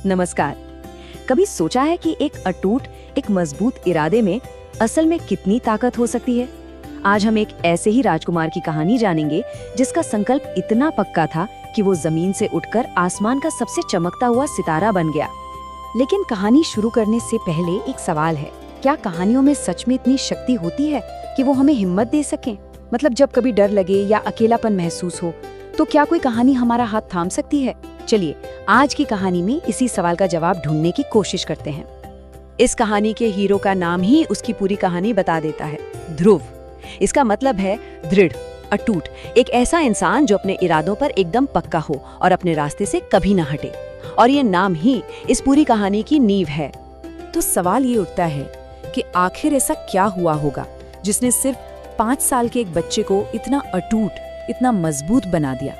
नमस्कार। कभी सोचा है कि एक अटूट, एक मजबूत इरादे में असल में कितनी ताकत हो सकती है? आज हम एक ऐसे ही राजकुमार की कहानी जानेंगे जिसका संकल्प इतना पक्का था कि वो जमीन से उठकर आसमान का सबसे चमकता हुआ सितारा बन गया। लेकिन कहानी शुरू करने से पहले एक सवाल है, क्या कहानियों में सच में इतनी शक्ति होती है कि वो हमें हिम्मत दे सके? मतलब जब कभी डर लगे या अकेलापन महसूस हो तो क्या कोई कहानी हमारा हाथ थाम सकती है? चलिए आज की कहानी में इसी सवाल का जवाब ढूंढने की कोशिश करते हैं। इस कहानी के हीरो का नाम ही उसकी पूरी कहानी बता देता है, ध्रुव। इसका मतलब है दृढ़, अटूट, एक ऐसा इंसान जो अपने इरादों पर एकदम पक्का हो और अपने रास्ते से कभी न हटे। और ये नाम ही इस पूरी कहानी की नींव है। तो सवाल ये उठता है कि आखिर ऐसा क्या हुआ होगा जिसने सिर्फ 5 साल के एक बच्चे को इतना अटूट, इतना मजबूत बना दिया?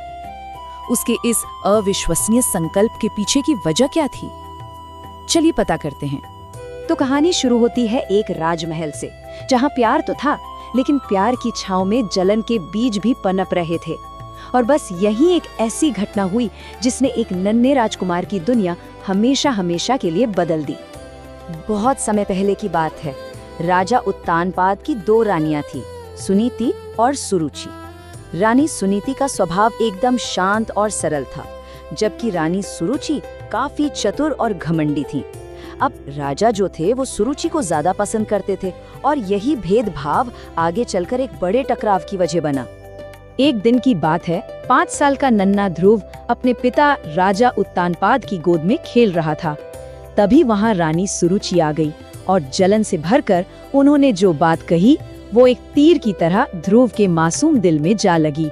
उसके इस अविश्वसनीय संकल्प के पीछे की वजह क्या थी? चलिए पता करते हैं। तो कहानी शुरू होती है एक राजमहल से, जहाँ प्यार तो था लेकिन प्यार की छांव में जलन के बीज भी पनप रहे थे। और बस यही एक ऐसी घटना हुई जिसने एक नन्हे राजकुमार की दुनिया हमेशा हमेशा के लिए बदल दी। बहुत समय पहले की बात है। राजा उत्तानपाद की 2 रानियां थी, सुनीति और सुरुचि। रानी सुनीति का स्वभाव एकदम शांत और सरल था, जबकि रानी सुरुचि काफी चतुर और घमंडी थी। अब राजा जो थे वो सुरुचि को ज्यादा पसंद करते थे और यही भेदभाव आगे चलकर एक बड़े टकराव की वजह बना। एक दिन की बात है, 5 साल का नन्हा ध्रुव अपने पिता राजा उत्तानपाद की गोद में खेल रहा था। तभी वहाँ रानी सुरुचि आ गई और जलन से भरकर उन्होंने जो बात कही वो एक तीर की तरह ध्रुव के मासूम दिल में जा लगी।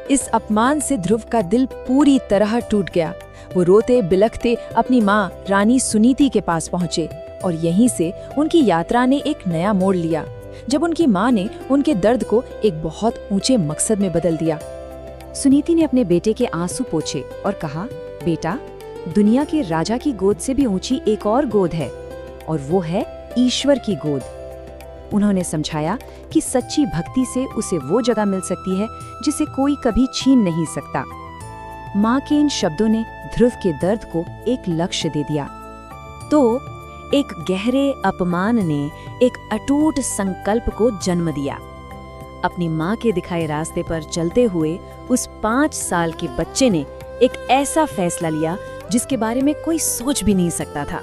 इस अपमान से ध्रुव का दिल पूरी तरह टूट गया। वो रोते बिलखते अपनी माँ रानी सुनीति के पास पहुँचे और यहीं से उनकी यात्रा ने एक नया मोड़ लिया, जब उनकी माँ ने उनके दर्द को एक बहुत ऊंचे मकसद में बदल दिया। सुनीति ने अपने बेटे के आंसू पोंछे और कहा, बेटा, दुनिया के राजा की गोद से भी ऊंची एक और गोद है, और वो है ईश्वर की गोद। उन्होंने समझाया कि सच्ची भक्ति से उसे वो जगह मिल सकती है जिसे कोई कभी छीन नहीं सकता। माँ के इन शब्दों ने ध्रुव के दर्द को एक लक्ष्य दे दिया। तो एक गहरे अपमान ने एक अटूट संकल्प को जन्म दिया। अपनी माँ के दिखाए रास्ते पर चलते हुए उस 5 साल के बच्चे ने एक ऐसा फैसला लिया जिसके बारे में कोई सोच भी नहीं सकता था।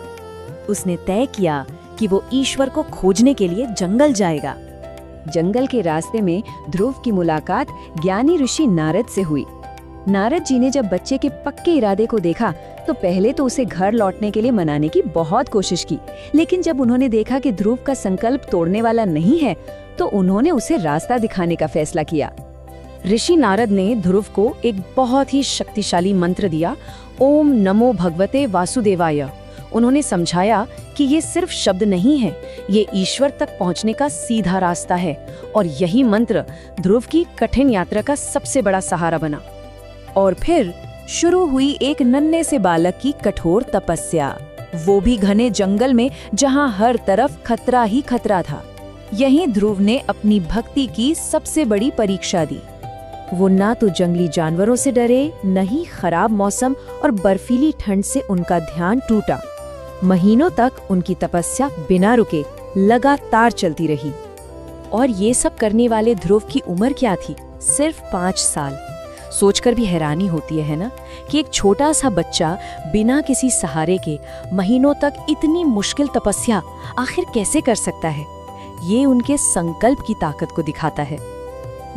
उसने तय किया कि वो ईश्वर को खोजने के लिए जंगल जाएगा। जंगल के रास्ते में ध्रुव की मुलाकात ज्ञानी ऋषि नारद से हुई। नारद जी ने जब बच्चे के पक्के इरादे को देखा तो पहले तो उसे घर लौटने के लिए मनाने की बहुत कोशिश की, लेकिन जब उन्होंने देखा कि ध्रुव का संकल्प तोड़ने वाला नहीं है तो उन्होंने उसे रास्ता दिखाने का फैसला किया। ऋषि नारद ने ध्रुव को एक बहुत ही शक्तिशाली मंत्र दिया, ओम नमो भगवते वासुदेवाय। उन्होंने समझाया कि ये सिर्फ शब्द नहीं है, ये ईश्वर तक पहुंचने का सीधा रास्ता है, और यही मंत्र ध्रुव की कठिन यात्रा का सबसे बड़ा सहारा बना। और फिर शुरू हुई एक नन्हे से बालक की कठोर तपस्या, वो भी घने जंगल में जहां हर तरफ खतरा ही खतरा था। यहीं ध्रुव ने अपनी भक्ति की सबसे बड़ी परीक्षा दी। वो ना तो जंगली जानवरों से डरे, न ही खराब मौसम और बर्फीली ठंड से उनका ध्यान टूटा। महीनों तक उनकी तपस्या बिना रुके लगातार चलती रही। और ये सब करने वाले ध्रुव की उम्र क्या थी? सिर्फ 5 साल। सोचकर भी हैरानी होती है ना, कि एक छोटा सा बच्चा बिना किसी सहारे के महीनों तक इतनी मुश्किल तपस्या आखिर कैसे कर सकता है? ये उनके संकल्प की ताकत को दिखाता है।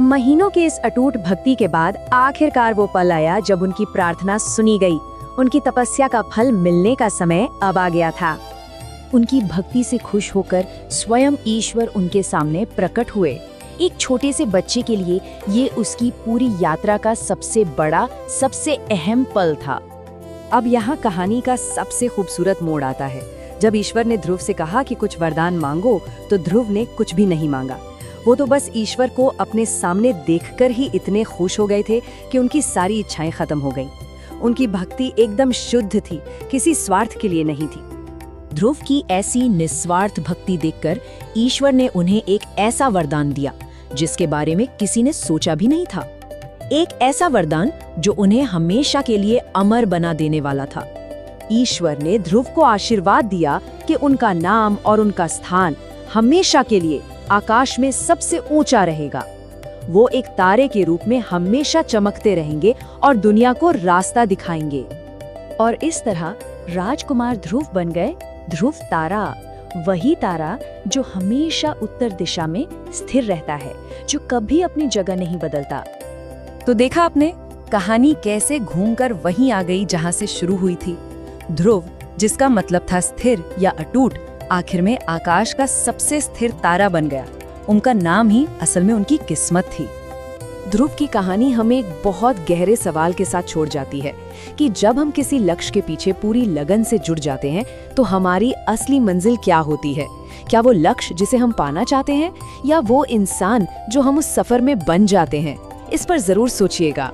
महीनों के इस अटूट भक्ति के बाद आखिरकार वो पल आया जब उनकी प्रार्थना सुनी गई। उनकी तपस्या का फल मिलने का समय अब आ गया था। उनकी भक्ति से खुश होकर स्वयं ईश्वर उनके सामने प्रकट हुए। एक छोटे से बच्चे के लिए ये उसकी पूरी यात्रा का सबसे बड़ा, सबसे अहम पल था। अब यहाँ कहानी का सबसे खूबसूरत मोड़ आता है। जब ईश्वर ने ध्रुव से कहा कि कुछ वरदान मांगो, तो ध्रुव ने कुछ भी नहीं मांगा। वो तो बस ईश्वर को अपने सामने देखकर ही इतने खुश हो गए थे कि उनकी सारी इच्छाएं खत्म हो गईं। उनकी भक्ति एकदम शुद्ध थी, किसी स्वार्थ के लिए नहीं थी। ध्रुव की ऐसी निस्वार्थ भक्ति देखकर ईश्वर ने उन्हें एक ऐसा वरदान दिया जिसके बारे में किसी ने सोचा भी नहीं था। एक ऐसा वरदान जो उन्हें हमेशा के लिए अमर बना देने वाला था। ईश्वर ने ध्रुव को आशीर्वाद दिया कि उनका नाम और उनका स्थान हमेशा के लिए आकाश में सबसे ऊंचा रहेगा। वो एक तारे के रूप में हमेशा चमकते रहेंगे और दुनिया को रास्ता दिखाएंगे। और इस तरह राजकुमार ध्रुव बन गए ध्रुव तारा, वही तारा जो हमेशा उत्तर दिशा में स्थिर रहता है, जो कभी अपनी जगह नहीं बदलता। तो देखा आपने, कहानी कैसे घूमकर वहीं आ गई जहां से शुरू हुई थी। ध्रुव, जिसका मतलब था स्थिर या अटूट, आखिर में आकाश का सबसे स्थिर तारा बन गया। उनका नाम ही असल में उनकी किस्मत थी। ध्रुव की कहानी हमें एक बहुत गहरे सवाल के साथ छोड़ जाती है कि जब हम किसी लक्ष्य के पीछे पूरी लगन से जुड़ जाते हैं तो हमारी असली मंजिल क्या होती है। क्या वो लक्ष्य जिसे हम पाना चाहते हैं, या वो इंसान जो हम उस सफर में बन जाते हैं? इस पर जरूर सोचिएगा।